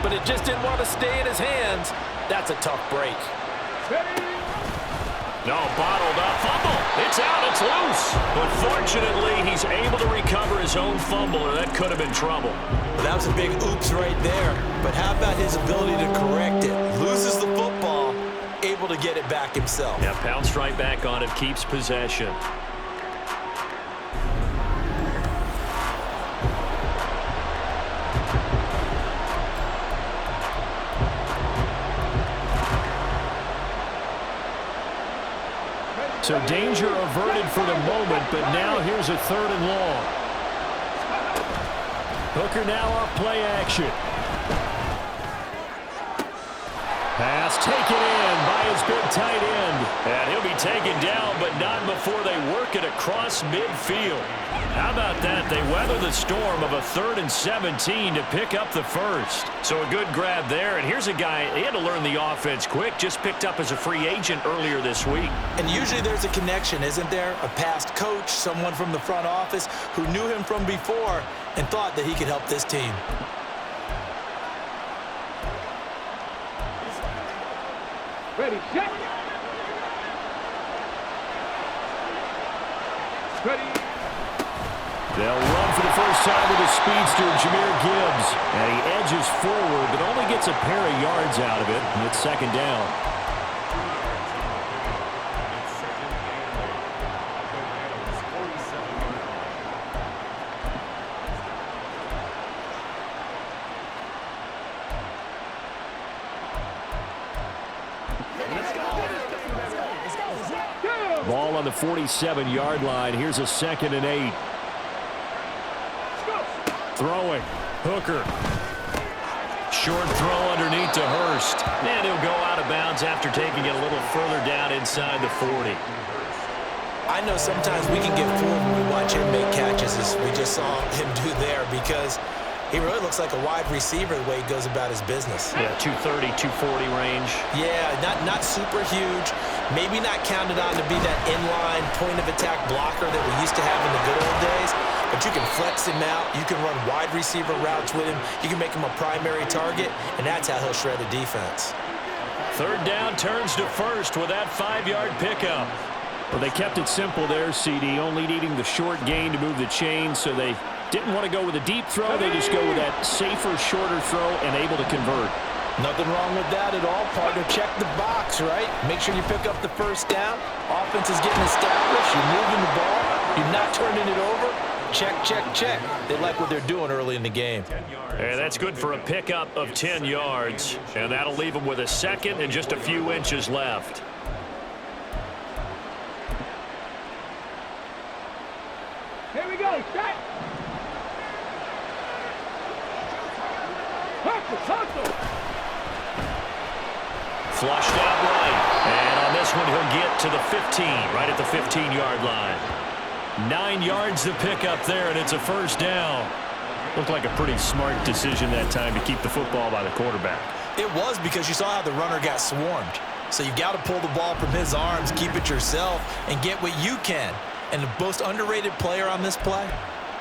but it just didn't want to stay in his hands. That's a tough break. No, bottled up. Fumble. It's out. It's loose. But fortunately, he's able to recover his own fumble, or that could have been trouble. Well, that was a big oops right there. But how about his ability to correct it? Loses the football, able to get it back himself. Yeah, pounced right back on it, keeps possession. So danger averted for the moment, but now here's a 3rd and long. Hooker now off play action. Pass taken in by his big tight end. And he'll be taken down, but not before they work it across midfield. How about that? They weather the storm of a 3rd and 17 to pick up the first. So a good grab there. And here's a guy, he had to learn the offense quick, just picked up as a free agent earlier this week. And usually there's a connection, isn't there? A past coach, someone from the front office who knew him from before and thought that he could help this team. Ready, check. Ready. They'll run for the first time with the speedster, Jahmyr Gibbs. And he edges forward, but only gets a pair of yards out of it. And it's 2nd down. Ball on the 47-yard line. Here's a 2nd and 8. Throwing. Hooker. Short throw underneath to Hurst. And he'll go out of bounds after taking it a little further down inside the 40. I know sometimes we can get fooled when we watch him make catches, as we just saw him do there, because he really looks like a wide receiver the way he goes about his business. Yeah, 230, 240 range. Yeah, not super huge. Maybe not counted on to be that inline point-of-attack blocker that we used to have in the good old days. But you can flex him out. You can run wide receiver routes with him. You can make him a primary target, and that's how he'll shred a defense. 3rd down turns to first with that 5-yard pickup. Well, they kept it simple there, CD, only needing the short gain to move the chain, so they didn't want to go with a deep throw. They just go with that safer, shorter throw and able to convert. Nothing wrong with that at all, partner. Check the box, right? Make sure you pick up the first down. Offense is getting established. You're moving the ball. You're not turning it over. Check, check, check. They like what they're doing early in the game. And that's good for a pickup of 10 yards. And that'll leave them with a 2nd and just a few inches left. Here we go. Set. Hustle. Flushed out right. And on this one, he'll get to the 15, right at the 15-yard line. 9 yards to pick up there, and it's a 1st down. Looked like a pretty smart decision that time to keep the football by the quarterback. It was, because you saw how the runner got swarmed. So you got to pull the ball from his arms, keep it yourself, and get what you can. And the most underrated player on this play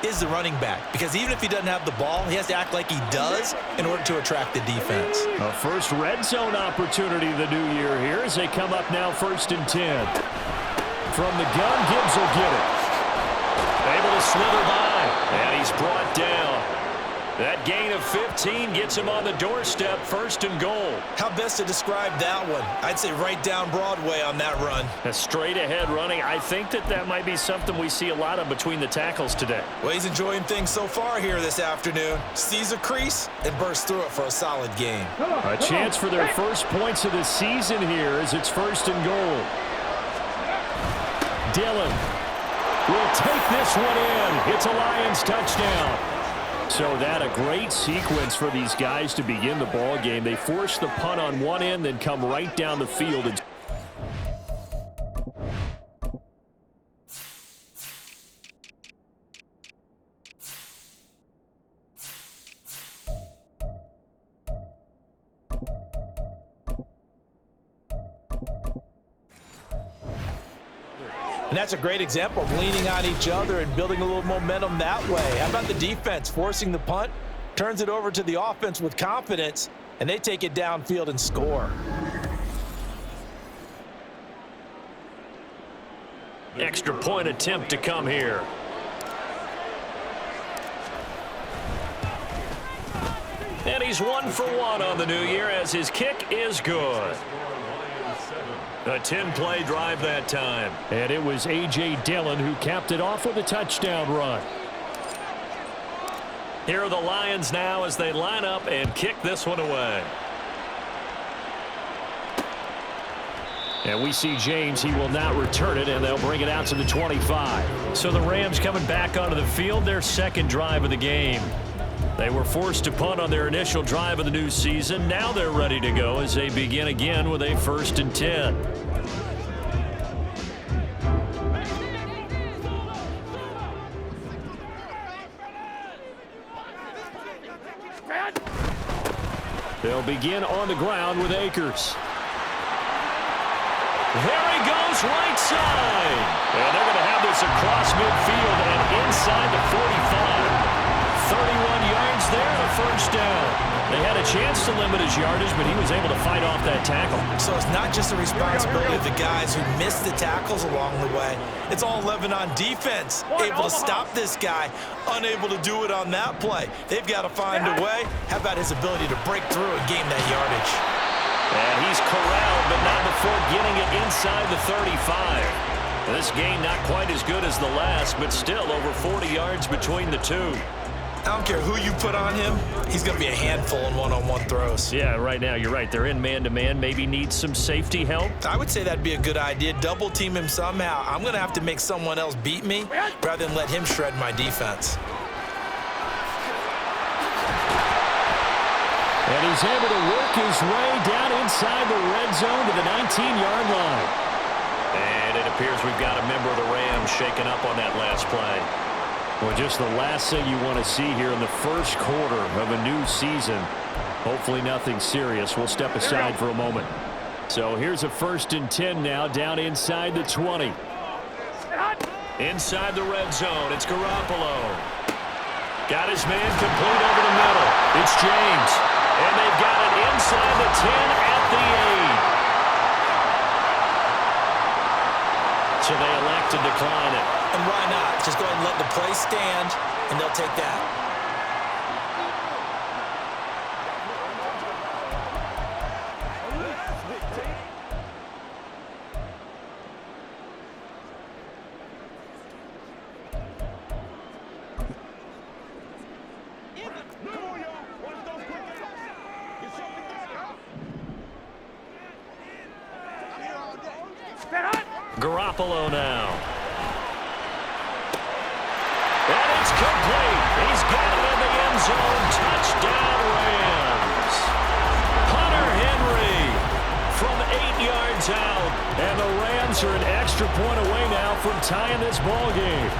is the running back, because even if he doesn't have the ball, he has to act like he does in order to attract the defense. A first red zone opportunity the new year here as they come up now 1st and 10. From the gun, Gibbs will get it. Able to slither by, and he's brought down. That gain of 15 gets him on the doorstep, 1st and goal. How best to describe that one? I'd say right down Broadway on that run. A straight ahead running. I think that might be something we see a lot of between the tackles today. Well, he's enjoying things so far here this afternoon. Sees a crease and bursts through it for a solid game. A chance for their first points of the season here as it's 1st and goal. Dillon will take this one in. It's a Lions touchdown. So that a great sequence for these guys to begin the ball game. They force the punt on one end, then come right down the field. And And that's a great example of leaning on each other and building a little momentum that way. How about the defense forcing the punt, turns it over to the offense with confidence, and they take it downfield and score. Extra point attempt to come here. And he's 1 for 1 on the new year as his kick is good. A 10-play drive that time. And it was A.J. Dillon who capped it off with a touchdown run. Here are the Lions now as they line up and kick this one away. And we see James. He will not return it, and they'll bring it out to the 25. So the Rams coming back onto the field, their second drive of the game. They were forced to punt on their initial drive of the new season. Now they're ready to go as they begin again with a 1st and 10. They'll begin on the ground with Akers. There he goes, right side. And they're going to have this across midfield and inside the 45. 31 yards there and a 1st down. They had a chance to limit his yardage, but he was able to fight off that tackle. So it's not just the responsibility of the guys who missed the tackles along the way. It's all 11 on defense, able to stop this guy, unable to do it on that play. They've got to find a way. How about his ability to break through and gain that yardage? And he's corralled, but not before getting it inside the 35. This gain not quite as good as the last, but still over 40 yards between the two. I don't care who you put on him, he's going to be a handful in one-on-one throws. Yeah, right now, you're right. They're in man-to-man. Maybe needs some safety help. I would say that'd be a good idea. Double team him somehow. I'm going to have to make someone else beat me rather than let him shred my defense. And he's able to work his way down inside the red zone to the 19-yard line. And it appears we've got a member of the Rams shaken up on that last play. Well, just the last thing you want to see here in the first quarter of a new season. Hopefully nothing serious. We'll step aside for a moment. So here's a 1st and 10 now down inside the 20. Inside the red zone, it's Garoppolo. Got his man complete over the middle. It's James. And they've got it inside the 10 at the 8. So they elect to decline it. And why not? Just go ahead and let the play stand, and they'll take that. Garoppolo now. And it's complete. He's got it in the end zone. Touchdown, Rams. Hunter Henry from 8 yards out. And the Rams are an extra point away now from tying this ball game.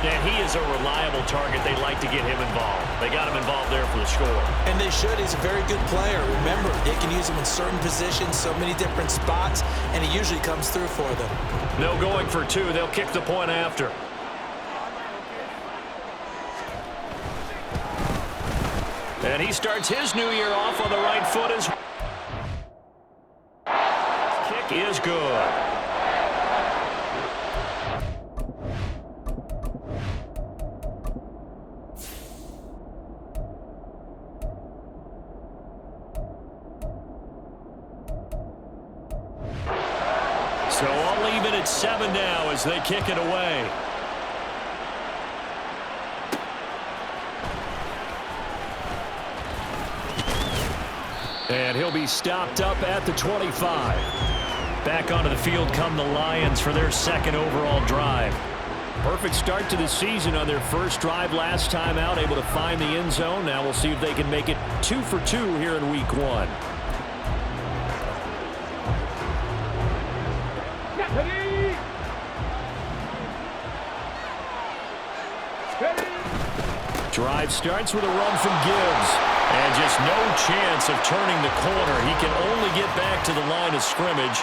And he is a reliable target. They like to get him involved. They got him involved there for the score. And they should. He's a very good player. Remember, they can use him in certain positions, so many different spots, and he usually comes through for them. No going for 2. They'll kick the point after. And he starts his new year off on the right foot as well. Kick is good. So I'll leave it at 7 now as they kick it away. And he'll be stopped up at the 25. Back onto the field come the Lions for their second overall drive. Perfect start to the season on their first drive last time out, able to find the end zone. Now we'll see if they can make it 2 for 2 here in week 1. Drive starts with a run from Gibbs. And just no chance of turning the corner. He can only get back to the line of scrimmage.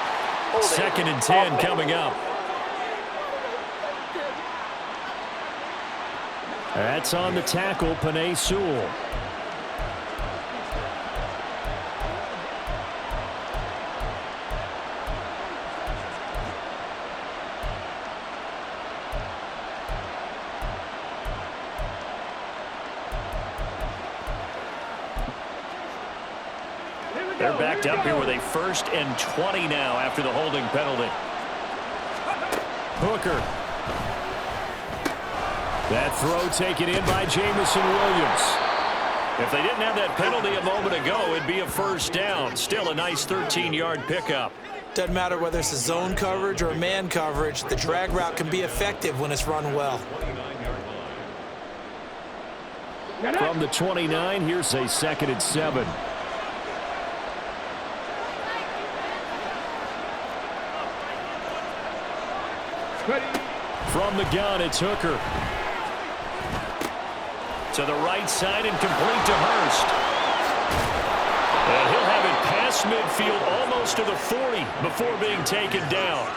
2nd and 10 coming up. That's on the tackle, Penei Sewell. They're backed up here with a 1st and 20 now after the holding penalty. Hooker. That throw taken in by Jamison Williams. If they didn't have that penalty a moment ago, it'd be a 1st down. Still a nice 13-yard pickup. Doesn't matter whether it's a zone coverage or a man coverage, the drag route can be effective when it's run well. From the 29, here's a 2nd and 7. From the gun, it's Hooker. To the right side and complete to Hurst. And he'll have it past midfield almost to the 40 before being taken down.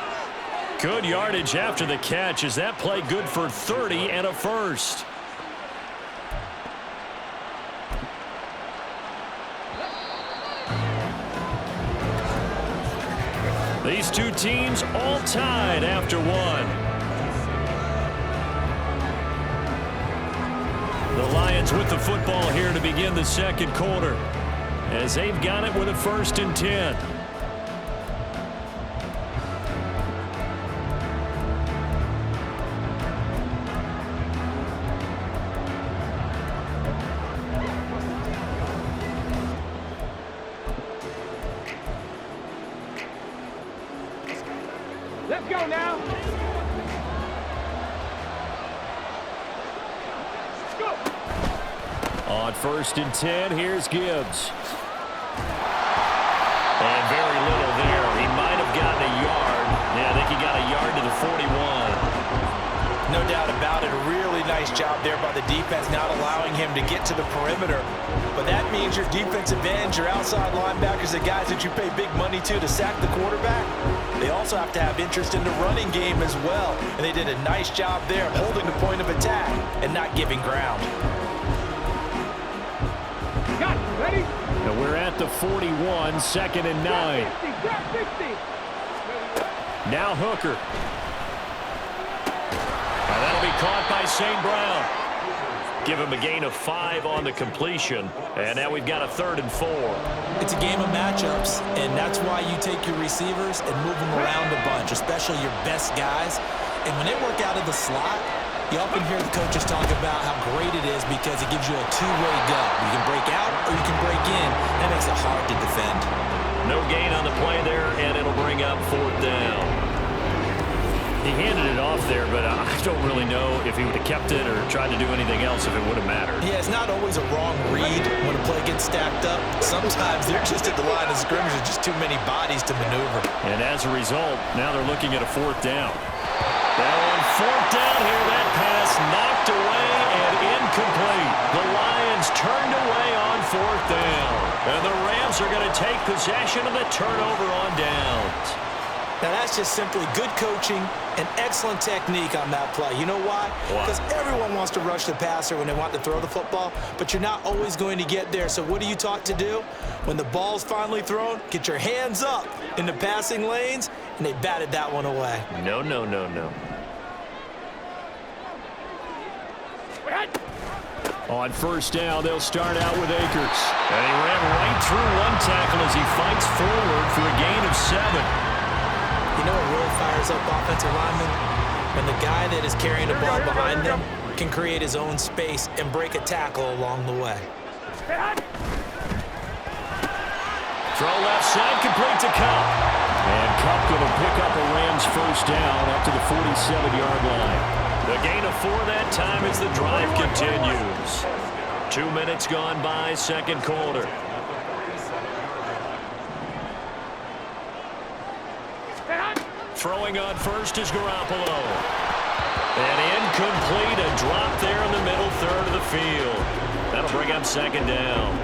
Good yardage after the catch. Is that play good for 30 and a 1st? These two teams all tied after one. The Lions with the football here to begin the 2nd quarter, as they've got it with a 1st and 10. Let's go now. Let's go. On 1st and 10, here's Gibbs. And very little there. He might have gotten a yard. Yeah, I think he got a yard to the 41. No doubt about it. A really nice job there by the defense, not allowing him to get to the perimeter. But that means your defensive ends, your outside linebackers, the guys that you pay big money to sack the quarterback, they also have to have interest in the running game as well. And they did a nice job there holding the point of attack and not giving ground. Got it. Ready? And we're at the 41, 2nd and 9. 60. Now Hooker. And that'll be caught by St. Brown. Give him a gain of 5 on the completion. And now we've got a 3rd and 4. It's a game of matchups, and that's why you take your receivers and move them around a bunch, especially your best guys. And when they work out of the slot, you often hear the coaches talk about how great it is because it gives you a two-way go. You can break out or you can break in. That makes it hard to defend. No gain on the play there, and it'll bring up 4th down. He handed it off there, but I don't really know if he would have kept it or tried to do anything else if it would have mattered. Yeah, it's not always a wrong read when a play gets stacked up. Sometimes they're just at the line of scrimmage with just too many bodies to maneuver. And as a result, now they're looking at a 4th down. Now on 4th down here, that pass knocked away and incomplete. The Lions turned away on 4th down. And the Rams are going to take possession of the turnover on downs. Now, that's just simply good coaching and excellent technique on that play. You know why? Because everyone wants to rush the passer when they want to throw the football, but you're not always going to get there. So what are you taught to do? When the ball's finally thrown, get your hands up in the passing lanes, and they batted that one away. No. On 1st down, they'll start out with Akers. And he ran right through one tackle as he fights forward for a gain of 7. You know what really fires up offensive linemen? When the guy that is carrying the ball behind them can create his own space and break a tackle along the way. Throw left side, complete to Cup. And Cup going to pick up a Rams 1st down up to the 47-yard line. The gain of 4 that time as the drive continues. 2 minutes gone by, 2nd quarter. Throwing on 1st is Garoppolo. And incomplete, a drop there in the middle 3rd of the field. That'll bring up 2nd down.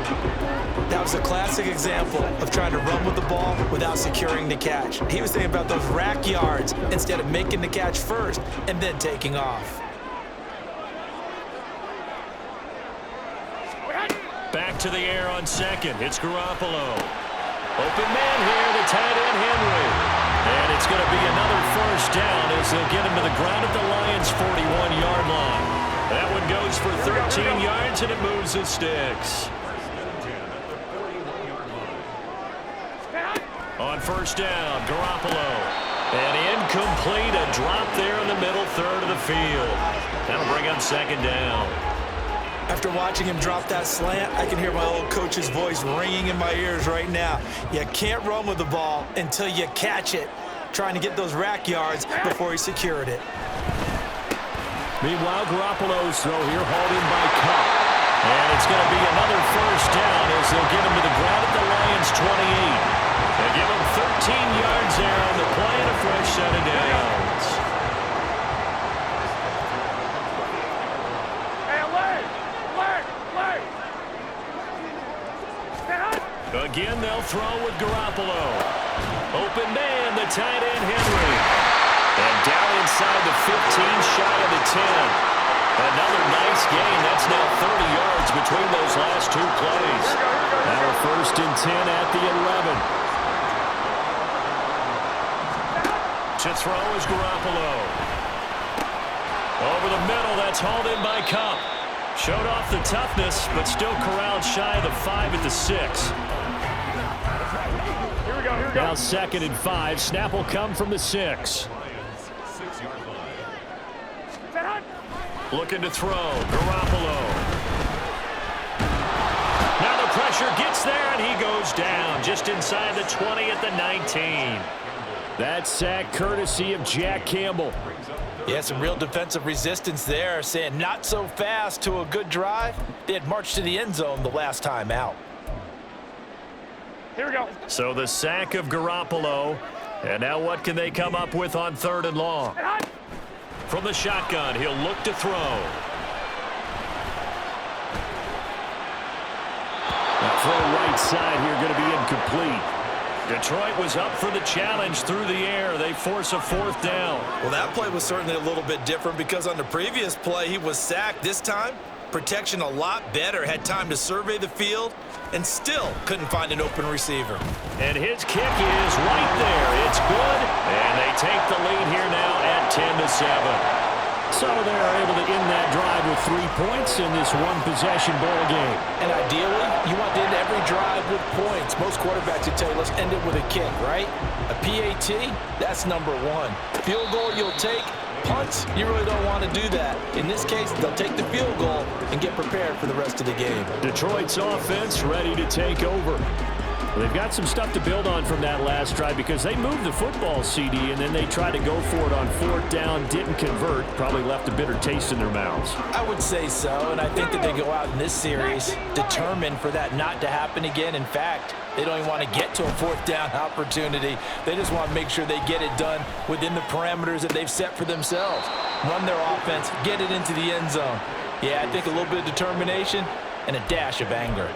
That was a classic example of trying to run with the ball without securing the catch. He was thinking about those rack yards instead of making the catch first and then taking off. to the air on second. It's Garoppolo. Open man here, the tight end Henry. And it's going to be another first down as they'll get him to the ground at the Lions' 41-yard line. That one goes for 13 yards, and it moves the sticks. On first down, Garoppolo. And incomplete, a drop there in the middle third of the field. That'll bring up second down. After watching him drop that slant, I can hear my old coach's voice ringing in my ears right now. You can't run with the ball until you catch it. Trying to get those rack yards before he secured it. Meanwhile, Garoppolo's throw here hauled in by Cup. And it's going to be another first down as they'll get him to the ground at the Lions' 28. They give him 13 yards there on the play and a fresh set of downs. Again, they'll throw with Garoppolo. Open man, the tight end Henry. And down inside the 15, shy of the 10. Another nice gain. That's now 30 yards between those last two plays. Now a first and 10 at the 11. To throw is Garoppolo. Over the middle, that's hauled in by Cup. Showed off the toughness, but still corralled shy of the 5 at the 6. Now second and 5. Snap will come from the 6. Looking to throw. Garoppolo. Now the pressure gets there, and he goes down just inside the 20 at the 19. That sack courtesy of Jack Campbell. Yeah, some real defensive resistance there, saying not so fast to a good drive. They had marched to the end zone the last time out. Here we go. So the sack of Garoppolo. And now what can they come up with on third and long? From the shotgun, he'll look to throw. That throw right side here going to be incomplete. Detroit was up for the challenge through the air. They force a fourth down. Well, that play was certainly a little bit different because on the previous play, he was sacked. This time, protection a lot better. Had time to survey the field and still couldn't find an open receiver. And his kick is right there. It's good. And they take the lead here now at 10-7. So they're able to end that drive with 3 points in this one-possession ball game. And ideally, you want to end every drive with points. Most quarterbacks would tell you, let's end it with a kick, right? A PAT, that's number 1. Field goal you'll take. Punts, you really don't want to do that. In this case, they'll take the field goal and get prepared for the rest of the game. Detroit's offense ready to take over. Well, they've got some stuff to build on from that last drive because they moved the football, CD, and then they tried to go for it on fourth down, didn't convert, probably left a bitter taste in their mouths. I would say so, and I think that they go out in this series determined for that not to happen again. In fact, they don't even want to get to a fourth down opportunity. They just want to make sure they get it done within the parameters that they've set for themselves. Run their offense, get it into the end zone. Yeah, I think a little bit of determination and a dash of anger.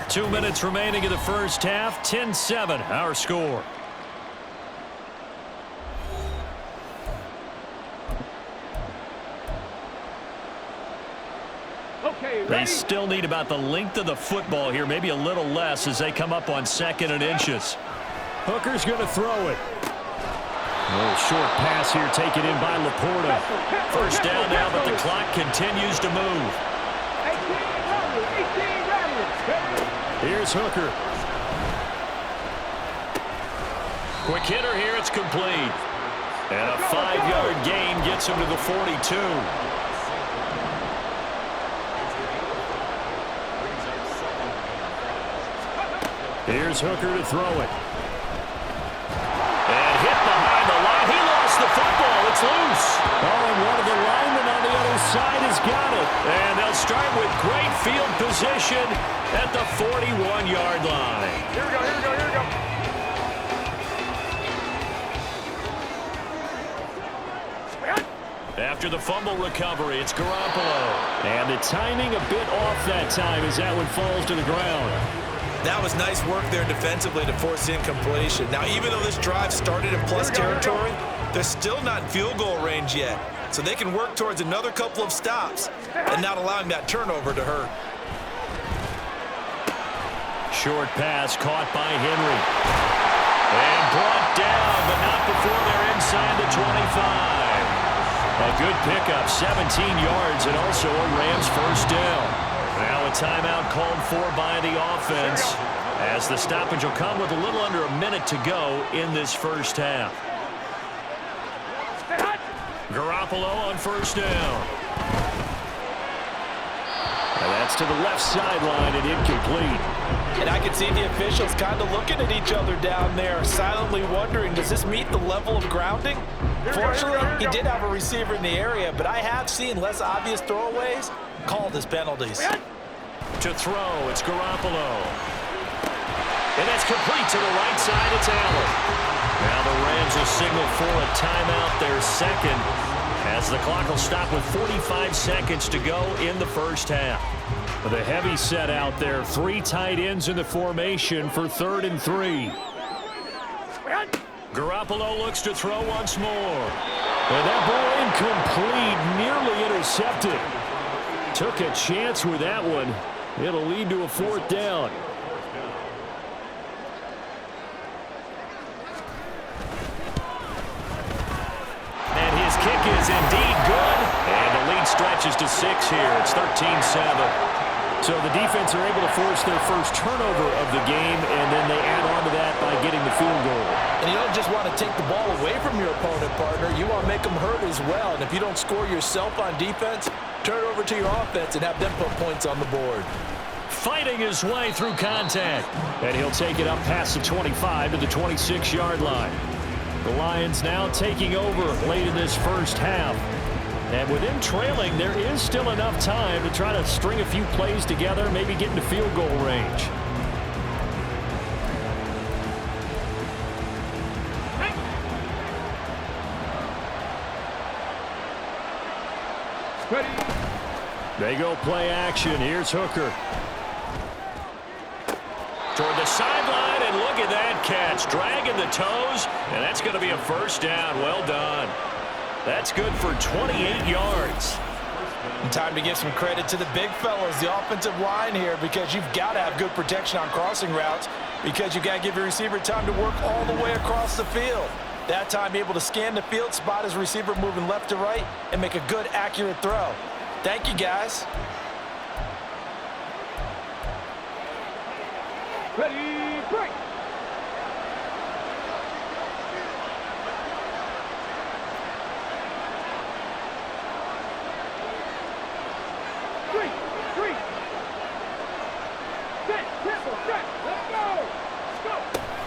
2 minutes remaining in the first half. 10-7, our score. Okay, They ready? still need about the length of the football here, maybe a little less as they come up on 2nd and inches. Hooker's going to throw it. A little short pass here taken in by Laporta. First down now, but the clock continues to move. 18 rattlers. Here's Hooker. Quick hitter here, it's complete. And a 5-yard gain gets him to the 42. Here's Hooker to throw it. And hit behind the line. He lost the football. It's loose. Oh, and one of the linemen on the other side has got it. And they'll start with great field position at the 41-yard line. Here we go, here we go, here we go. After the fumble recovery, it's Garoppolo. And the timing a bit off that time as that one falls to the ground. That was nice work there defensively to force incompletion. Now, even though this drive started in plus territory, They're still not in field goal range yet, so they can work towards another couple of stops and not allowing that turnover to hurt. Short pass caught by Henry. And brought down, but not before they're inside the 25. A good pickup, 17 yards, and also a Rams first down. Now a timeout called for by the offense, as the stoppage will come with a little under a minute to go in this first half. Garoppolo on first down. And that's to the left sideline and incomplete. And I can see the officials kind of looking at each other down there, silently wondering, does this meet the level of grounding? Fortunately, he did have a receiver in the area, but I have seen less obvious throwaways called as penalties. To throw, it's Garoppolo. And that's complete to the right side. It's Allen. Now the Rams will signal for a timeout, their second, as the clock will stop with 45 seconds to go in the first half. The heavy set out there. 3 tight ends in the formation for 3rd and 3. Garoppolo looks to throw once more. And that ball incomplete, nearly intercepted. Took a chance with that one. It'll lead to a 4th down. And his kick is indeed good. And the lead stretches to 6 here. It's 13-7. So the defense are able to force their first turnover of the game, and then they add on to that by getting the field goal. And you don't just want to take the ball away from your opponent, partner. You want to make them hurt as well. And if you don't score yourself on defense, turn it over to your offense and have them put points on the board. Fighting his way through contact. And he'll take it up past the 25 to the 26-yard line. The Lions now taking over late in this first half. And with them trailing, there is still enough time to try to string a few plays together, maybe get into field goal range. They go play action. Here's Hooker. Toward the sideline, and look at that catch. Dragging the toes, and that's going to be a first down. Well done. That's good for 28 yards. And time to give some credit to the big fellas, the offensive line here, because you've got to have good protection on crossing routes, because you've got to give your receiver time to work all the way across the field. That time able to scan the field, spot his receiver moving left to right, and make a good, accurate throw. Thank you, guys. Ready, break.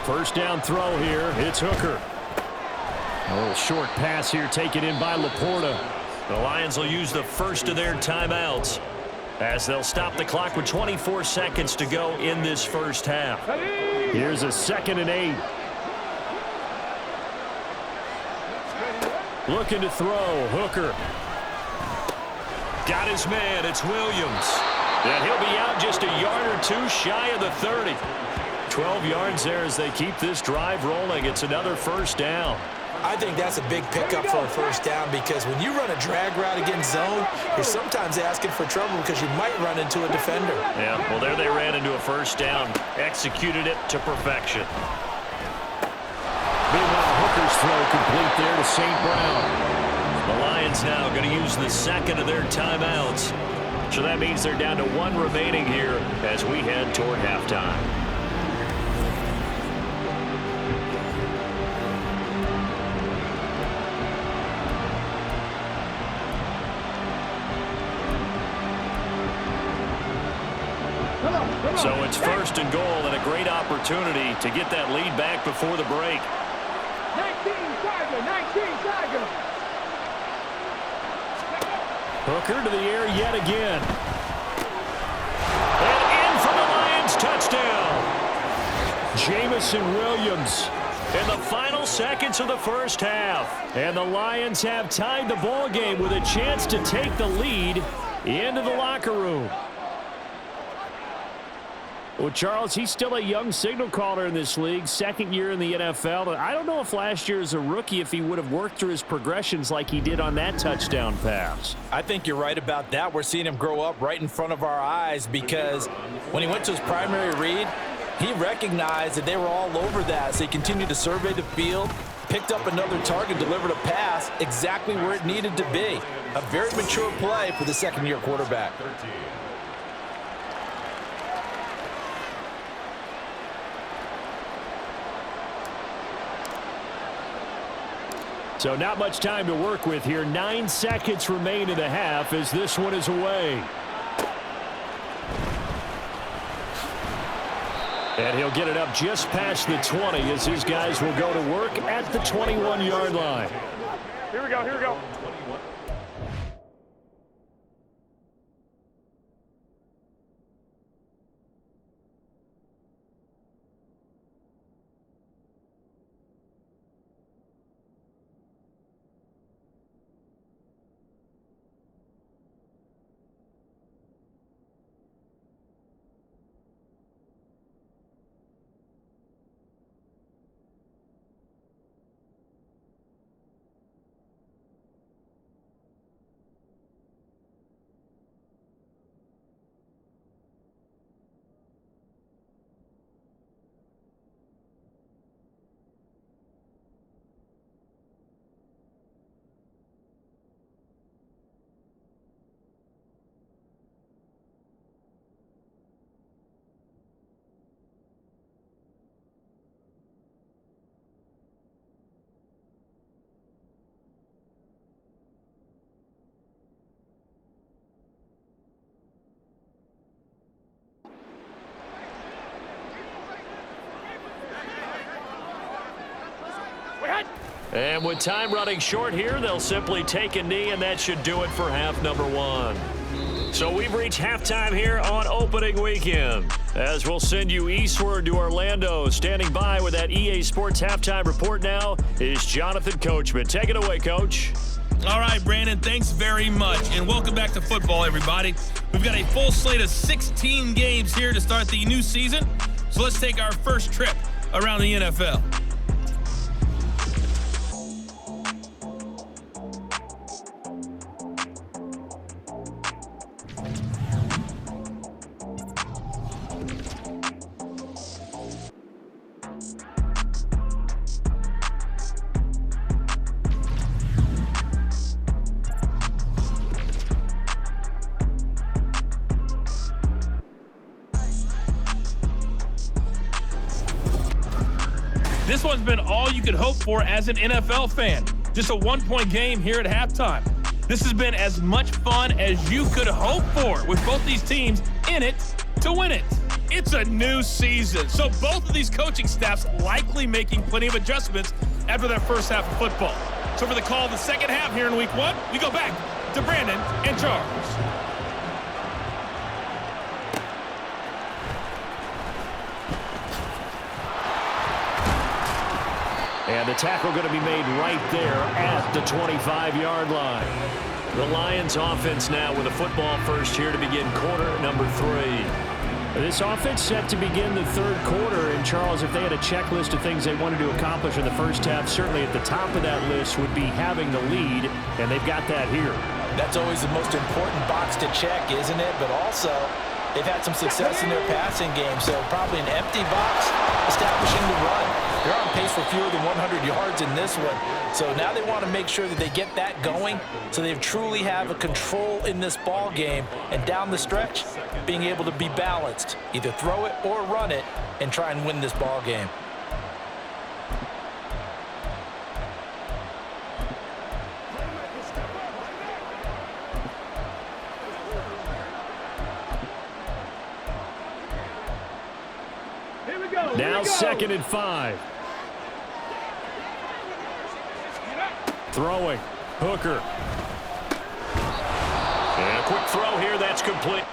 First down throw here. It's Hooker. A little short pass here taken in by Laporta. The Lions will use the first of their timeouts as they'll stop the clock with 24 seconds to go in this first half. Here's a 2nd and 8. Looking to throw. Hooker. Got his man. It's Williams. And he'll be out just a yard or two shy of the 30. 12 yards there as they keep this drive rolling. It's another first down. I think that's a big pickup for a first down, because when you run a drag route against zone, you're sometimes asking for trouble because you might run into a defender. Yeah, well, there they ran into a first down. Executed it to perfection. Meanwhile, Hooker's throw complete there to St. Brown. The Lions now going to use the second of their timeouts. So that means they're down to 1 remaining here as we head toward halftime. So it's 1st and goal, and a great opportunity to get that lead back before the break. 19 Tiger. Hooker to the air yet again. And in for the Lions touchdown. Jamison Williams. In the final seconds of the first half. And the Lions have tied the ball game with a chance to take the lead into the locker room. Well, Charles, he's still a young signal caller in this league, second year in the NFL. I don't know if last year as a rookie if he would have worked through his progressions like he did on that touchdown pass. I think you're right about that. We're seeing him grow up right in front of our eyes because when he went to his primary read, he recognized that they were all over that, so he continued to survey the field, picked up another target, delivered a pass exactly where it needed to be. A very mature play for the second-year quarterback. So not much time to work with here. 9 seconds remain in the half as this one is away. And he'll get it up just past the 20 as his guys will go to work at the 21-yard line. Here we go, here we go. And with time running short here, they'll simply take a knee, and that should do it for half number one. So we've reached halftime here on opening weekend, as we'll send you eastward to Orlando. Standing by with that EA Sports halftime report now is Jonathan Coachman. Take it away, Coach. All right, Brandon, thanks very much, and welcome back to football, everybody. We've got a full slate of 16 games here to start the new season, so let's take our first trip around the NFL. This one's been all you could hope for as an NFL fan. Just a one-point game here at halftime. This has been as much fun as you could hope for with both these teams in it to win it. It's a new season, so both of these coaching staffs likely making plenty of adjustments after their first half of football. So for the call of the second half here in week one, we go back to Brandon and Charles. And the tackle going to be made right there at the 25-yard line. The Lions offense now with a football first here to begin quarter number 3. This offense set to begin the third quarter. And, Charles, if they had a checklist of things they wanted to accomplish in the first half, certainly at the top of that list would be having the lead, and they've got that here. That's always the most important box to check, isn't it? But also, they've had some success in their passing game, so probably an empty box establishing the run. They're on pace for fewer than 100 yards in this one. So now they want to make sure that they get that going so they truly have a control in this ball game. And down the stretch, being able to be balanced, either throw it or run it, and try and win this ball game. Now 2nd and 5. Throwing. Hooker. And a quick throw here. That's complete.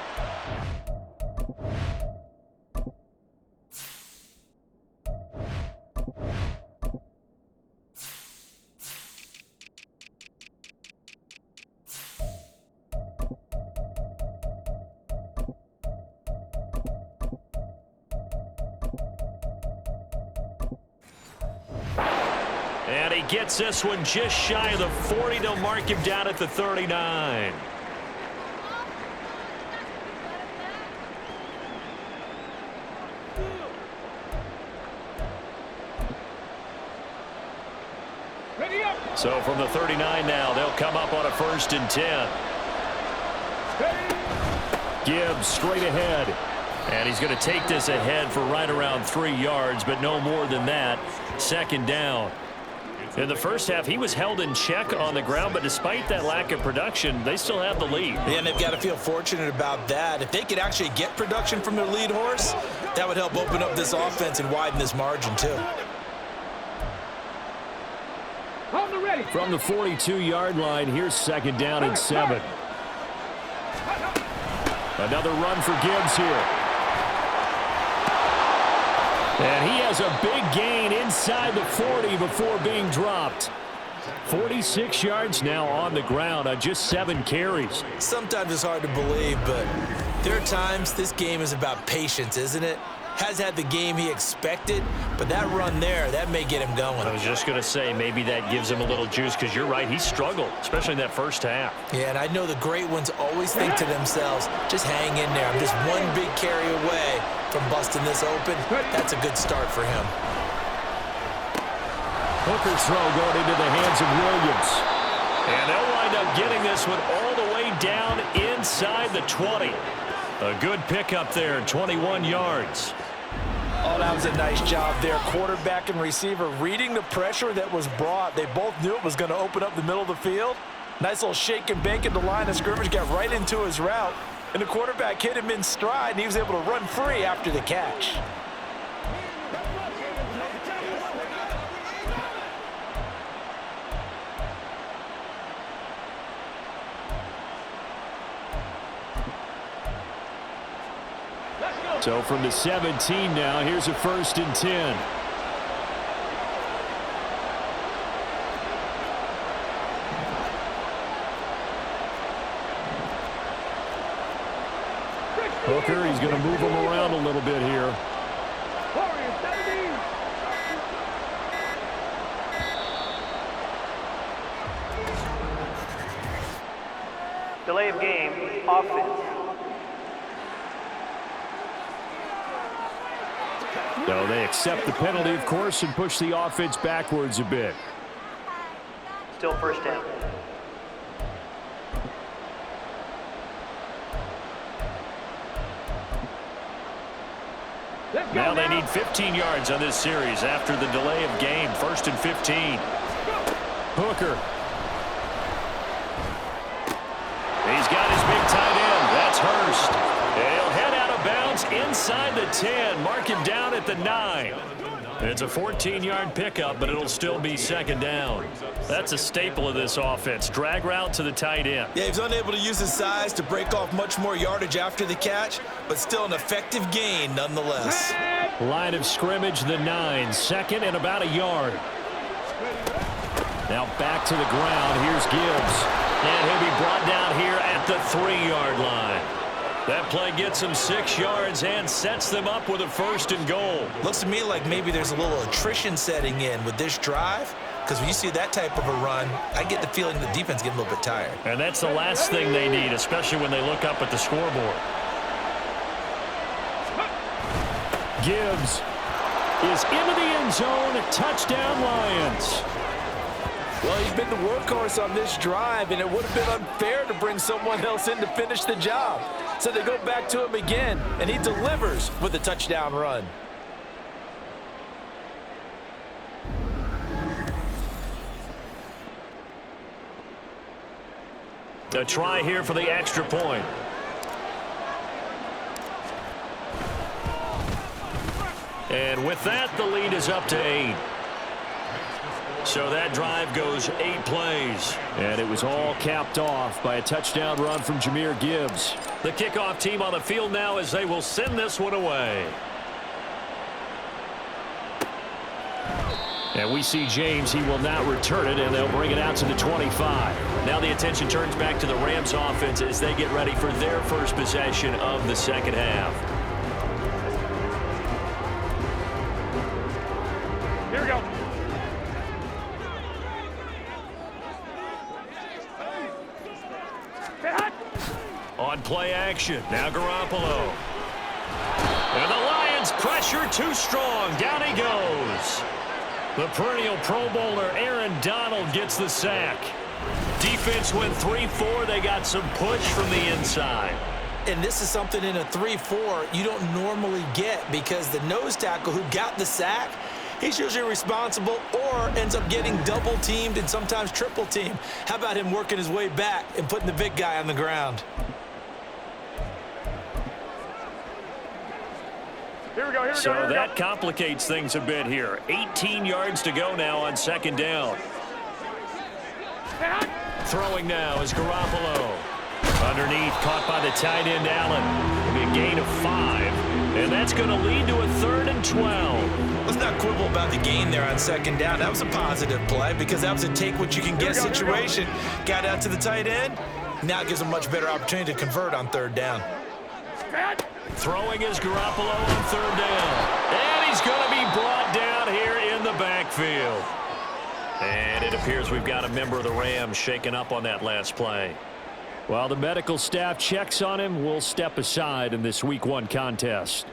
And he gets this one just shy of the 40. They'll mark him down at the 39. So from the 39 now, they'll come up on a 1st and 10. Gibbs straight ahead. And he's going to take this ahead for right around 3 yards, but no more than that. 2nd down. In the first half, he was held in check on the ground, but despite that lack of production, they still have the lead. Yeah, and they've got to feel fortunate about that. If they could actually get production from their lead horse, that would help open up this offense and widen this margin too. From the 42-yard line, here's 2nd down and 7. Another run for Gibbs here. And he has a big gain inside the 40 before being dropped. 46 yards now on the ground on just 7 carries. Sometimes it's hard to believe, but there are times this game is about patience, isn't it? Has had the game he expected, but that run there, that may get him going. I was just going to say, maybe that gives him a little juice, because you're right, he struggled, especially in that first half. Yeah, and I know the great ones always think to themselves, just hang in there. I'm just one big carry away from busting this open. That's a good start for him. Hooker's throw going into the hands of Williams. And they'll wind up getting this one all the way down inside the 20. A good pickup there, 21 yards. Oh, that was a nice job there. Quarterback and receiver reading the pressure that was brought. They both knew it was going to open up the middle of the field. Nice little shake and bake at the line of scrimmage, got right into his route. And the quarterback hit him in stride, and he was able to run free after the catch. So from the 17 now, here's a 1st and 10. Hooker, he's going to move him around a little bit here. Delay of game, offense. No, they accept the penalty, of course, and push the offense backwards a bit. Still 1st down. Now they need 15 yards on this series after the delay of game. 1st and 15. Hooker. He's got his big tight end. That's Hurst. He'll head out of bounds inside the 10. Mark him down at the 9. It's a 14-yard pickup, but it'll still be 2nd down. That's a staple of this offense. Drag route to the tight end. Yeah, he's unable to use his size to break off much more yardage after the catch, but still an effective gain nonetheless. Line of scrimmage, the 9. 2nd and about a yard. Now back to the ground. Here's Gibbs. And he'll be brought down here at the 3-yard line. That play gets them 6 yards and sets them up with a 1st and goal. Looks to me like maybe there's a little attrition setting in with this drive, because when you see that type of a run, I get the feeling the defense getting a little bit tired. And that's the last thing they need, especially when they look up at the scoreboard. Gibbs is into the end zone. Touchdown, Lions. Well, he's been the workhorse on this drive, and it would have been unfair to bring someone else in to finish the job. So they go back to him again, and he delivers with a touchdown run. A try here for the extra point. And with that, the lead is up to 8. So that drive goes 8 plays. And it was all capped off by a touchdown run from Jahmyr Gibbs. The kickoff team on the field now as they will send this one away. And we see James. He will not return it, and they'll bring it out to the 25. Now the attention turns back to the Rams offense as they get ready for their first possession of the second half. Here we go. On play action. Now Garoppolo. And the Lions pressure too strong. Down he goes. The perennial Pro Bowler Aaron Donald gets the sack. Defense went 3-4. They got some push from the inside. And this is something in a 3-4 you don't normally get because the nose tackle who got the sack, he's usually responsible or ends up getting double teamed and sometimes triple teamed. How about him working his way back and putting the big guy on the ground? Here we go. So that complicates things a bit here. 18 yards to go now on second down. Throwing now is Garoppolo. Underneath, caught by the tight end, Allen. It'll be a gain of 5, and that's going to lead to a 3rd and 12. Let's not quibble about the gain there on second down. That was a positive play because that was a take-what-you-can-get situation. Got out to the tight end. Now it gives a much better opportunity to convert on 3rd down. Throwing is Garoppolo on 3rd down. And he's going to be brought down here in the backfield. And it appears we've got a member of the Rams shaken up on that last play. While the medical staff checks on him, we'll step aside in this Week 1 contest.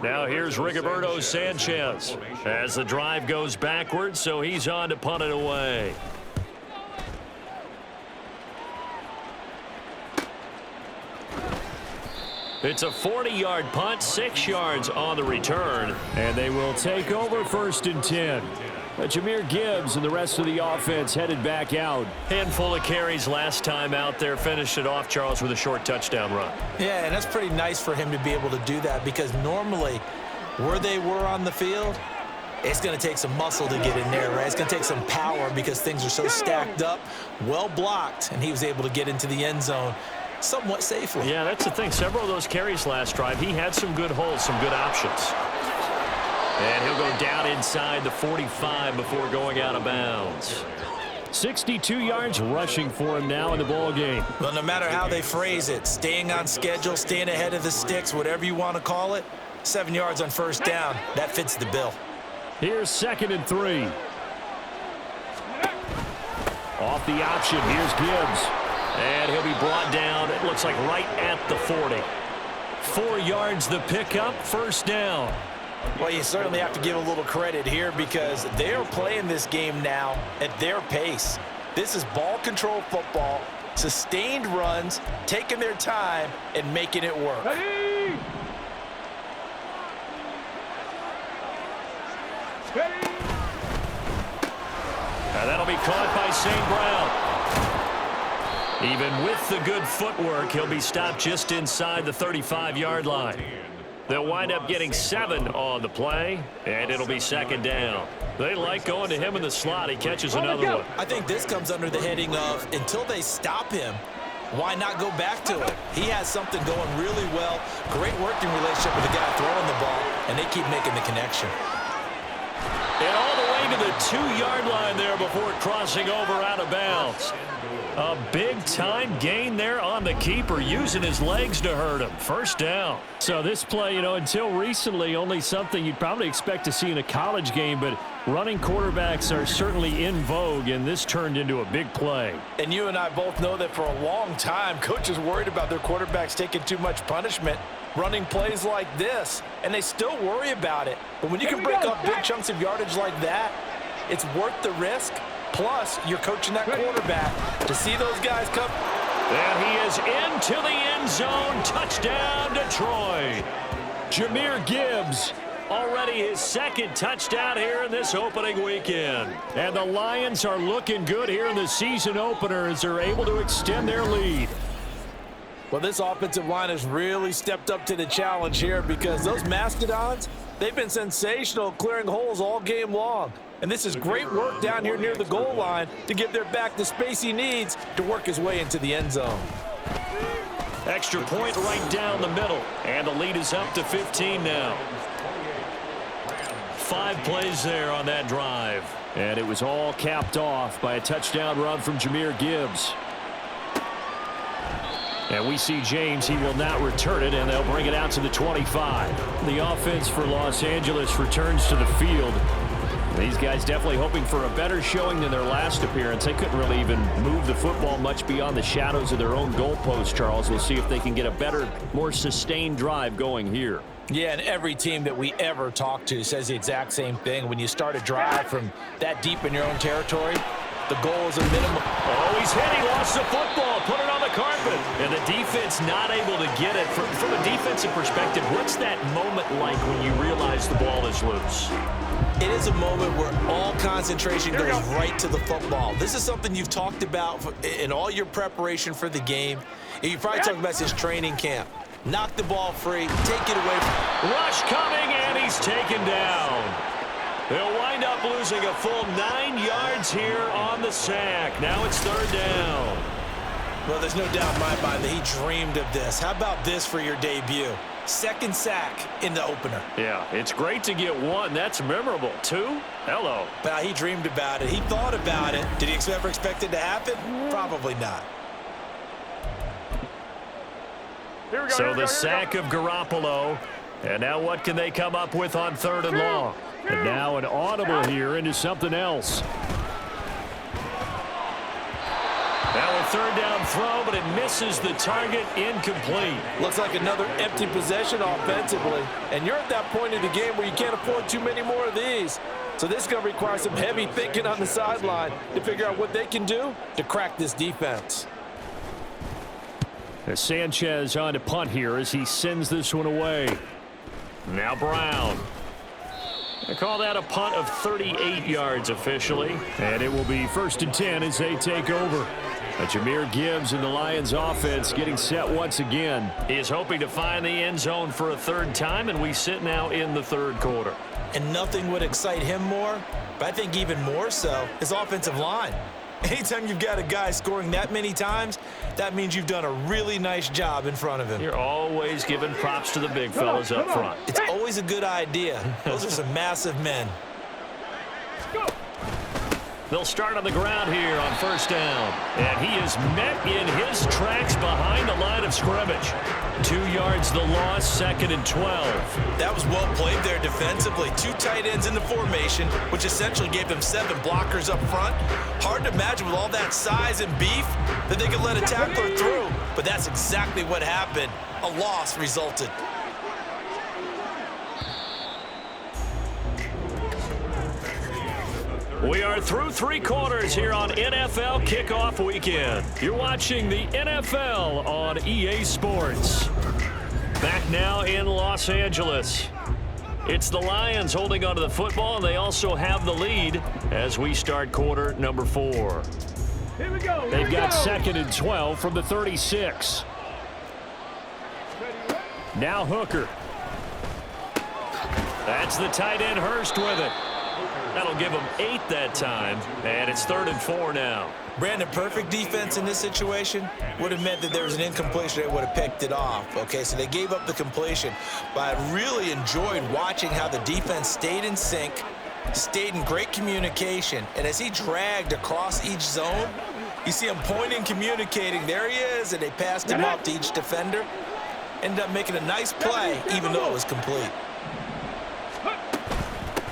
Now here's Rigoberto Sanchez as the drive goes backwards, so he's on to punt it away. It's a 40-yard punt, 6 yards on the return. And they will take over 1st and 10. Jahmyr Gibbs and the rest of the offense headed back out. Handful of carries last time out there. Finished it off, Charles, with a short touchdown run. Yeah, and that's pretty nice for him to be able to do that because normally where they were on the field, it's going to take some muscle to get in there, right? It's going to take some power because things are so stacked up, well blocked, and he was able to get into the end zone somewhat safely. Yeah, that's the thing. Several of those carries last drive, he had some good holes, some good options. And he'll go down inside the 45 before going out of bounds. 62 yards rushing for him now in the ball game. Well, no matter how they phrase it, staying on schedule, staying ahead of the sticks, whatever you want to call it, 7 yards on 1st down, that fits the bill. Here's 2nd and 3. Off the option, here's Gibbs. And he'll be brought down, it looks like right at the 40. 4 yards the pickup, 1st down. Well, you certainly have to give a little credit here because they are playing this game now at their pace. This is ball control football, sustained runs, taking their time, and making it work. Ready. And that'll be caught by St. Brown. Even with the good footwork, he'll be stopped just inside the 35-yard line. They'll wind up getting 7 on the play, and it'll be 2nd down. They like going to him in the slot. He catches another one. I think this comes under the heading of until they stop him, why not go back to it? He has something going really well. Great working relationship with the guy throwing the ball, and they keep making the connection. And all the way to the 2-yard line there before crossing over out of bounds. A big-time gain there on the keeper, using his legs to hurt him. 1st down. So this play, until recently, only something you'd probably expect to see in a college game, but running quarterbacks are certainly in vogue, and this turned into a big play. And you and I both know that for a long time, coaches worried about their quarterbacks taking too much punishment, running plays like this, and they still worry about it. But when you can break up big chunks of yardage like that, it's worth the risk. Plus, you're coaching that quarterback to see those guys come. And he is into the end zone. Touchdown, Detroit. Jahmyr Gibbs. Already his 2nd touchdown here in this opening weekend. And the Lions are looking good here in the season opener as they're able to extend their lead. Well, this offensive line has really stepped up to the challenge here because those Mastodons, they've been sensational clearing holes all game long. And this is great work down here near the goal line to give their back the space he needs to work his way into the end zone. Extra point right down the middle. And the lead is up to 15 now. 5 plays there on that drive. And it was all capped off by a touchdown run from Jahmyr Gibbs. And we see James. He will not return it, and they'll bring it out to the 25. The offense for Los Angeles returns to the field. These guys definitely hoping for a better showing than their last appearance. They couldn't really even move the football much beyond the shadows of their own goalpost, Charles. We'll see if they can get a better, more sustained drive going here. Yeah, and every team that we ever talk to says the exact same thing. When you start a drive from that deep in your own territory, the goal is a minimum. Oh, he's hit. He lost the football. Put it on the carpet. And the defense not able to get it. From a defensive perspective, what's that moment like when you realize the ball is loose? It is a moment where all concentration goes right to the football. This is something you've talked about in all your preparation for the game. You probably talked about since training camp. Knock the ball free. Take it away. Rush coming, and he's taken down. They'll wind up losing a full 9 yards here on the sack. Now it's third down. Well, there's no doubt in my mind that he dreamed of this. How about this for your debut? Second sack in the opener. Yeah, it's great to get one. That's memorable. 2? Hello. But he dreamed about it. He thought about it. Did he ever expect it to happen? Probably not. Here we go, So the sack of Garoppolo. And now what can they come up with on third and long? And now an audible here into something else. Now a third down throw, but it misses the target, incomplete. Looks like another empty possession offensively. And you're at that point in the game where you can't afford too many more of these. So this is going to require some heavy thinking on the sideline to figure out what they can do to crack this defense. As Sanchez on to punt here as he sends this one away. Now Brown. They call that a punt of 38 yards officially. And it will be 1st and 10 as they take over. Jahmyr Gibbs and the Lions offense getting set once again. He is hoping to find the end zone for a third time, and we sit now in the third quarter. And nothing would excite him more, but I think even more so, his offensive line. Anytime you've got a guy scoring that many times, that means you've done a really nice job in front of him. You're always giving props to the big fellas up front. It's always a good idea. Those are some massive men. They'll start on the ground here on first down. And he is met in his tracks behind the line of scrimmage. 2 yards the loss, 2nd and 12. That was well played there defensively. 2 tight ends in the formation, which essentially gave them 7 blockers up front. Hard to imagine with all that size and beef that they could let a tackler through. But that's exactly what happened. A loss resulted. We are through 3 quarters here on NFL Kickoff Weekend. You're watching the NFL on EA Sports. Back now in Los Angeles. It's the Lions holding onto the football, and they also have the lead as we start quarter number 4. Here we go. They've got 2nd and 12 from the 36. Now Hooker. That's the tight end Hurst with it. That'll give them 8 that time, and it's 3rd and 4 now. Brandon, perfect defense in this situation would have meant that there was an incompletion. They would have picked it off. Okay, so they gave up the completion. But I really enjoyed watching how the defense stayed in sync, stayed in great communication, and as he dragged across each zone, you see him pointing, communicating. There he is, and they passed him off to each defender. Ended up making a nice play, even though it was complete.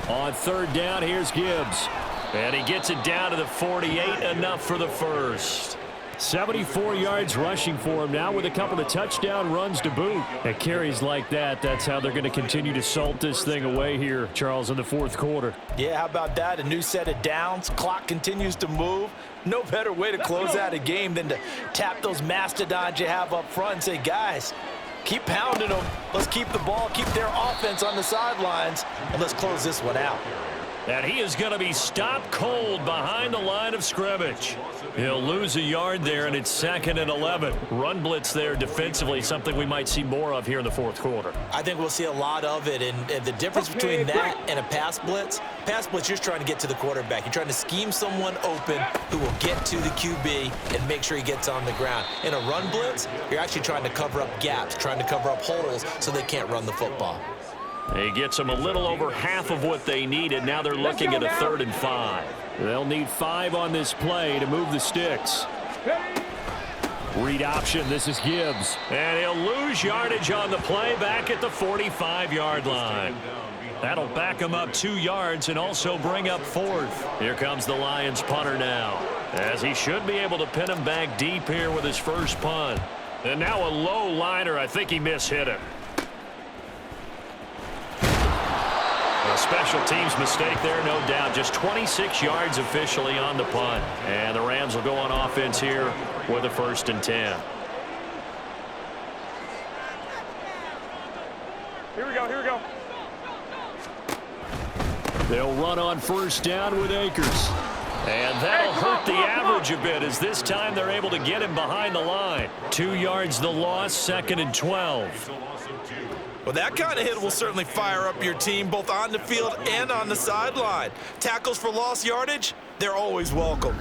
On third down, here's Gibbs. And he gets it down to the 48, enough for the first. 74 yards rushing for him now with a couple of touchdown runs to boot. At carries like that, that's how they're going to continue to salt this thing away here, Charles, in the 4th quarter. Yeah, how about that? A new set of downs. Clock continues to move. No better way to close out a game than to tap those mastodons you have up front and say, guys, keep pounding them. Let's keep the ball, keep their offense on the sidelines, and let's close this one out. And he is going to be stopped cold behind the line of scrimmage. He'll lose a yard there, and it's 2nd and 11. Run blitz there defensively, something we might see more of here in the 4th quarter. I think we'll see a lot of it, and the difference between that and a pass blitz, you're just trying to get to the quarterback. You're trying to scheme someone open who will get to the QB and make sure he gets on the ground. In a run blitz, you're actually trying to cover up gaps, trying to cover up holes so they can't run the football. He gets them a little over half of what they needed. Now they're looking at a 3rd and 5. They'll need 5 on this play to move the sticks. Read option. This is Gibbs. And he'll lose yardage on the play back at the 45-yard line. That'll back him up 2 yards and also bring up 4th. Here comes the Lions punter now, as he should be able to pin him back deep here with his first punt. And now a low liner. I think he mishit him. A special teams mistake there, no doubt. Just 26 yards officially on the punt. And the Rams will go on offense here with a 1st and 10. Here we go, here we go. They'll run on 1st down with Akers. And that'll hurt the average a bit, as this time they're able to get him behind the line. 2 yards the loss, 2nd and 12. Well, that kind of hit will certainly fire up your team both on the field and on the sideline. Tackles for lost yardage, they're always welcome.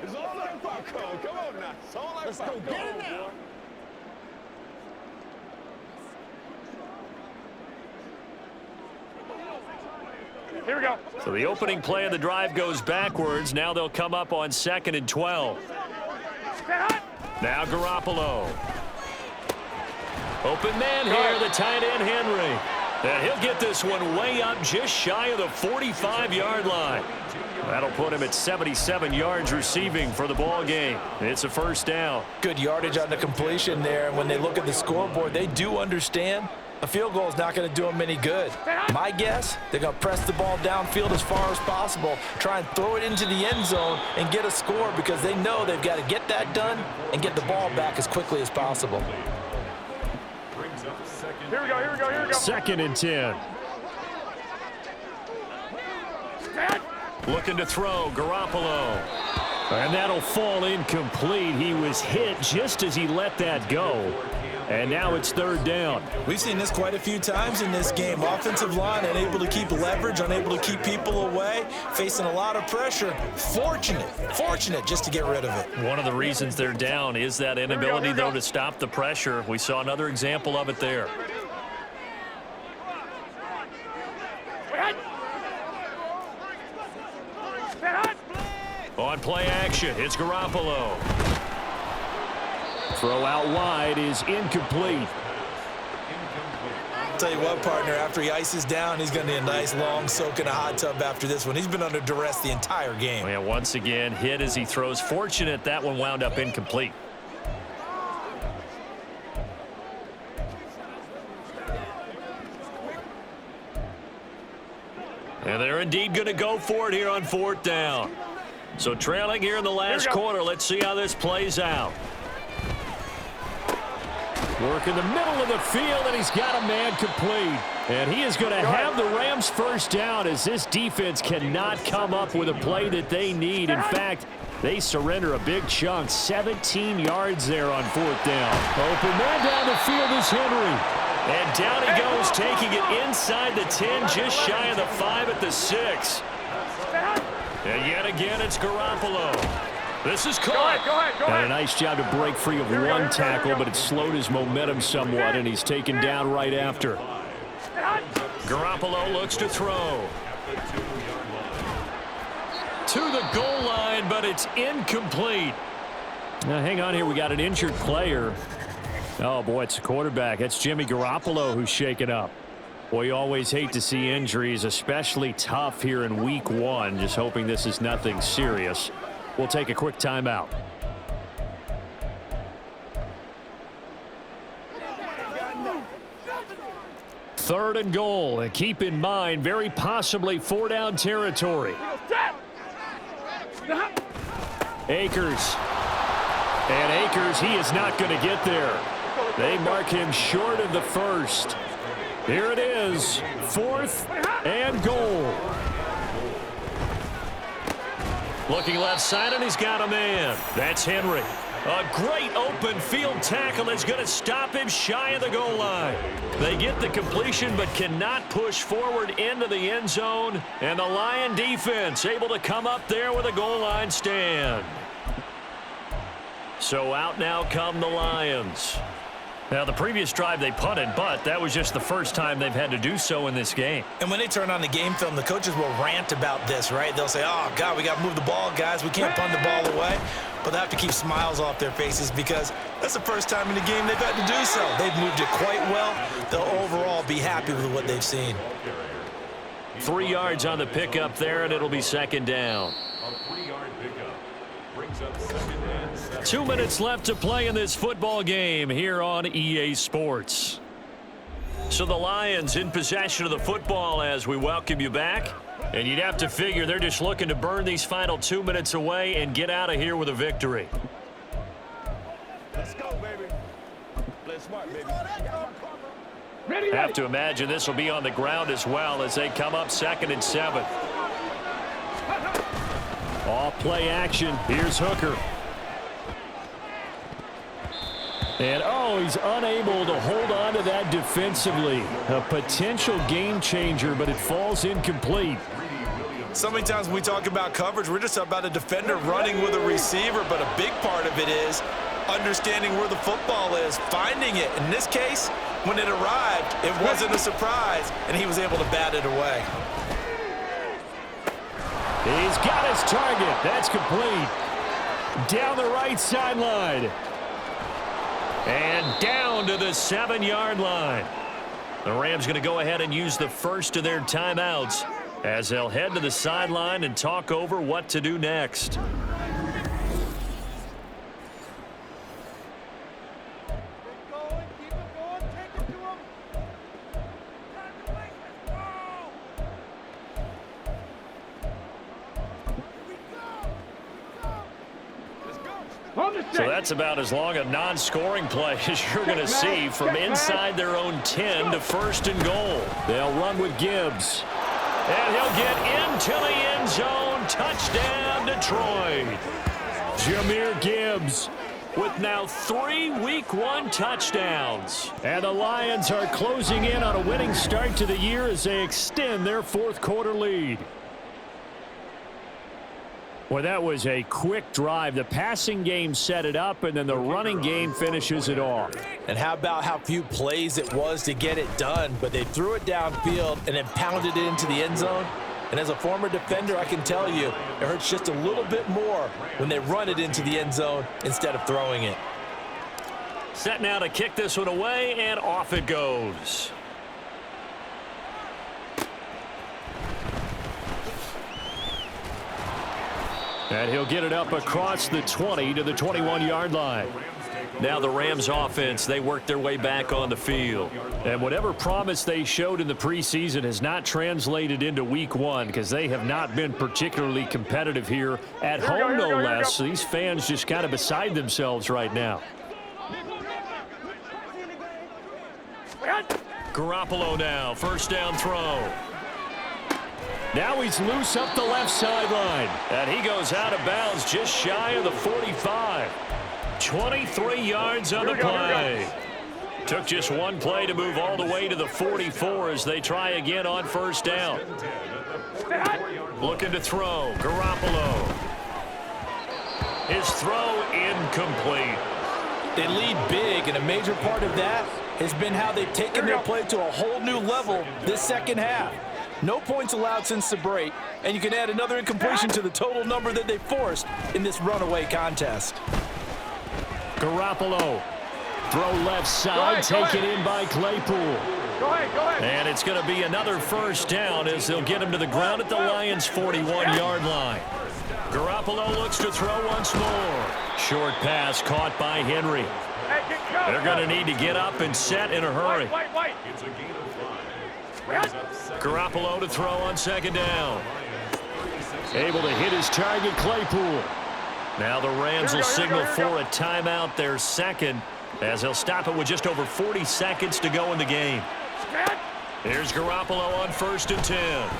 It's all our fault, Cole. Come on now. It's all our fault. Let's go. Get it now. Here we go. So the opening play of the drive goes backwards. Now they'll come up on 2nd and 12. Now Garoppolo. Open man here, the tight end Henry. And he'll get this one way up just shy of the 45-yard line. That'll put him at 77 yards receiving for the ball game. It's a 1st down. Good yardage on the completion there, and when they look at the scoreboard, they do understand a field goal is not going to do them any good. My guess, they're going to press the ball downfield as far as possible, try and throw it into the end zone and get a score, because they know they've got to get that done and get the ball back as quickly as possible. Here we go, here we go, here we go. 2nd and 10. Looking to throw, Garoppolo. And that'll fall incomplete. He was hit just as he let that go. And now it's 3rd down. We've seen this quite a few times in this game. Offensive line unable to keep leverage, unable to keep people away, facing a lot of pressure. Fortunate just to get rid of it. One of the reasons they're down is that inability, though, to stop the pressure. We saw another example of it there. On play action, it's Garoppolo. Throw out wide is incomplete. I'll tell you what, partner, after he ices down, he's going to need a nice long soak in a hot tub after this one. He's been under duress the entire game. And once again, hit as he throws. Fortunate that one wound up incomplete. And they're indeed going to go for it here on 4th down. So trailing here in the last quarter. Let's see how this plays out. Work in the middle of the field, and he's got a man complete. And he is going to have the Rams 1st down, as this defense cannot come up with a play that they need. In fact, they surrender a big chunk. 17 yards there on 4th down. Open man down the field is Henry. And down he goes, taking it inside the 10, just shy of the 5 at the 6. And yet again, it's Garoppolo. This is caught. Go ahead. And a nice job to break free of one tackle, but it slowed his momentum somewhat, and he's taken down right after. Garoppolo looks to throw. To the goal line, but it's incomplete. Now, hang on here. We got an injured player. Oh, boy, it's the quarterback. That's Jimmy Garoppolo who's shaken up. Boy, you always hate to see injuries, especially tough here in week 1. Just hoping this is nothing serious. We'll take a quick timeout. Third and goal. And keep in mind, very possibly 4-down territory. Akers. And Akers, he is not going to get there. They mark him short of the 1st. Here it is, 4th and goal. Looking left side, and he's got a man. That's Henry. A great open field tackle that's going to stop him shy of the goal line. They get the completion but cannot push forward into the end zone. And the Lion defense able to come up there with a goal line stand. So out now come the Lions. Now, the previous drive they punted, but that was just the first time they've had to do so in this game. And when they turn on the game film, the coaches will rant about this, right? They'll say, oh, God, we got to move the ball, guys. We can't punt the ball away. But they have to keep smiles off their faces because that's the first time in the game they've had to do so. They've moved it quite well. They'll overall be happy with what they've seen. 3 yards on the pickup there, and it'll be second down. 2 minutes left to play in this football game here on EA Sports. So the Lions in possession of the football as we welcome you back. And you'd have to figure they're just looking to burn these final 2 minutes away and get out of here with a victory. Let's go, baby. Play smart, baby. I have to imagine this will be on the ground as well as they come up 2nd and 7. Off play action. Here's Hooker. And, oh, he's unable to hold on to that defensively. A potential game changer, but it falls incomplete. So many times when we talk about coverage, we're just about a defender running with a receiver, but a big part of it is understanding where the football is, finding it. In this case, when it arrived, it wasn't a surprise, and he was able to bat it away. He's got his target. That's complete. Down the right sideline. And down to the 7-yard line. The Rams going to go ahead and use the first of their timeouts as they'll head to the sideline and talk over what to do next. So that's about as long a non-scoring play as you're going to see from inside their own 10 to 1st and goal. They'll run with Gibbs. And he'll get into the end zone. Touchdown, Detroit. Jahmyr Gibbs. With now 3 Week 1 touchdowns. And the Lions are closing in on a winning start to the year as they extend their 4th quarter lead. Well, that was a quick drive. The passing game set it up, and then the running game finishes it off. And how about how few plays it was to get it done, but they threw it downfield and then pounded it into the end zone. And as a former defender, I can tell you, it hurts just a little bit more when they run it into the end zone instead of throwing it. Set now to kick this one away, and off it goes. And he'll get it up across the 20 to the 21-yard line. Now the Rams offense, they work their way back on the field. And whatever promise they showed in the preseason has not translated into Week 1 because they have not been particularly competitive here at home, no less. These fans just kind of beside themselves right now. Garoppolo now, 1st down throw. Now he's loose up the left sideline. And he goes out of bounds just shy of the 45. 23 yards on the play. Took just one play to move all the way to the 44 as they try again on 1st down. Looking to throw. Garoppolo. His throw incomplete. They lead big, and a major part of that has been how they've taken their play to a whole new level this second half. No points allowed since the break, and you can add another incompletion to the total number that they forced in this runaway contest. Garoppolo. Throw left side, taken in by Claypool. Go ahead. And it's going to be another 1st down as they'll get him to the ground at the Lions' 41-yard line. Garoppolo looks to throw once more. Short pass caught by Henry. They're going to need to get up and set in a hurry. Garoppolo to throw on 2nd down. Able to hit his target, Claypool. Now the Rams will signal for a timeout, their 2nd, as they'll stop it with just over 40 seconds to go in the game. Here's Garoppolo on 1st and 10.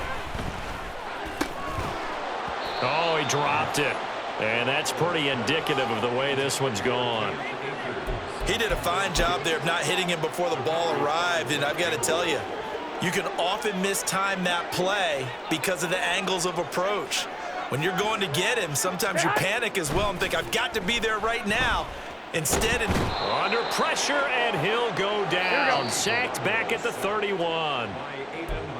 Oh, he dropped it. And that's pretty indicative of the way this one's gone. He did a fine job there of not hitting him before the ball arrived, and I've got to tell you, you can often mistime that play because of the angles of approach. When you're going to get him, sometimes you panic as well and think, I've got to be there right now. Instead, under pressure, and he'll go down. Sacked back at the 31.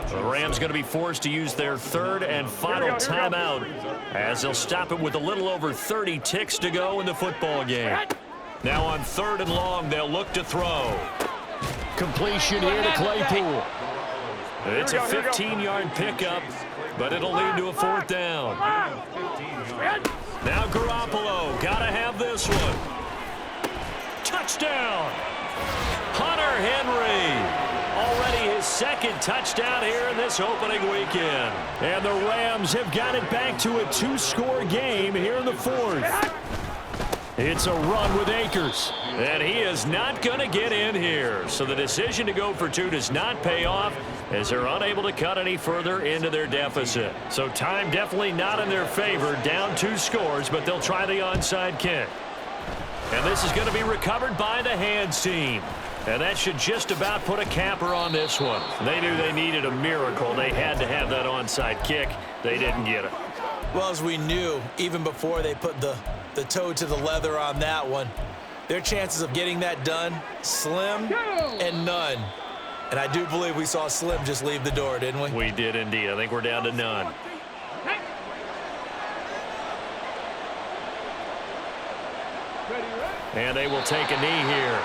The Rams going to be forced to use their third and final timeout as they'll stop it with a little over 30 ticks to go in the football game. Now on 3rd and long, they'll look to throw. Completion here to Claypool. It's a 15-yard pickup, but it'll lead to a 4th down. Now Garoppolo, got to have this one. Touchdown! Hunter Henry. Already his 2nd touchdown here in this opening weekend. And the Rams have got it back to a 2-score game here in the 4th. It's a run with Akers. And he is not going to get in here. So the decision to go for 2 does not pay off as they're unable to cut any further into their deficit. So time definitely not in their favor. Down 2 scores, but they'll try the onside kick. And this is going to be recovered by the hands team. And that should just about put a capper on this one. They knew they needed a miracle. They had to have that onside kick. They didn't get it. well, as we knew, even before they put the toe to the leather on that one, their chances of getting that done, slim and none. And I do believe we saw Slim just leave the door, didn't we? We did indeed. I think we're down to none. And they will take a knee here.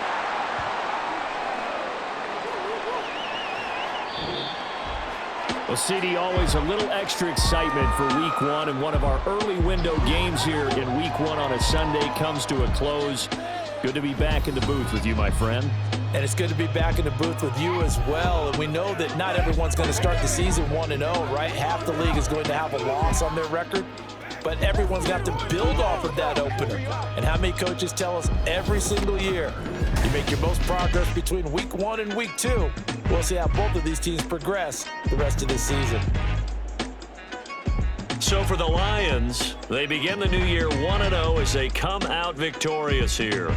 Well, CD, always a little extra excitement for Week 1, and one of our early window games here in Week 1 on a Sunday comes to a close. Good to be back in the booth with you, my friend. And it's good to be back in the booth with you as well. And we know that not everyone's going to start the season 1-0, right? Half the league is going to have a loss on their record. But everyone's got to build off of that opener. And how many coaches tell us every single year, you make your most progress between Week 1 and Week 2. We'll see how both of these teams progress the rest of this season. So for the Lions, they begin the new year 1-0 as they come out victorious here.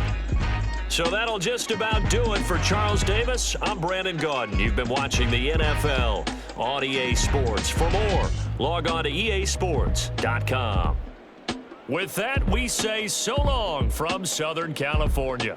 So that'll just about do it for Charles Davis. I'm Brandon Gaudin. You've been watching the NFL on EA Sports. For more, log on to easports.com. With that, we say so long from Southern California.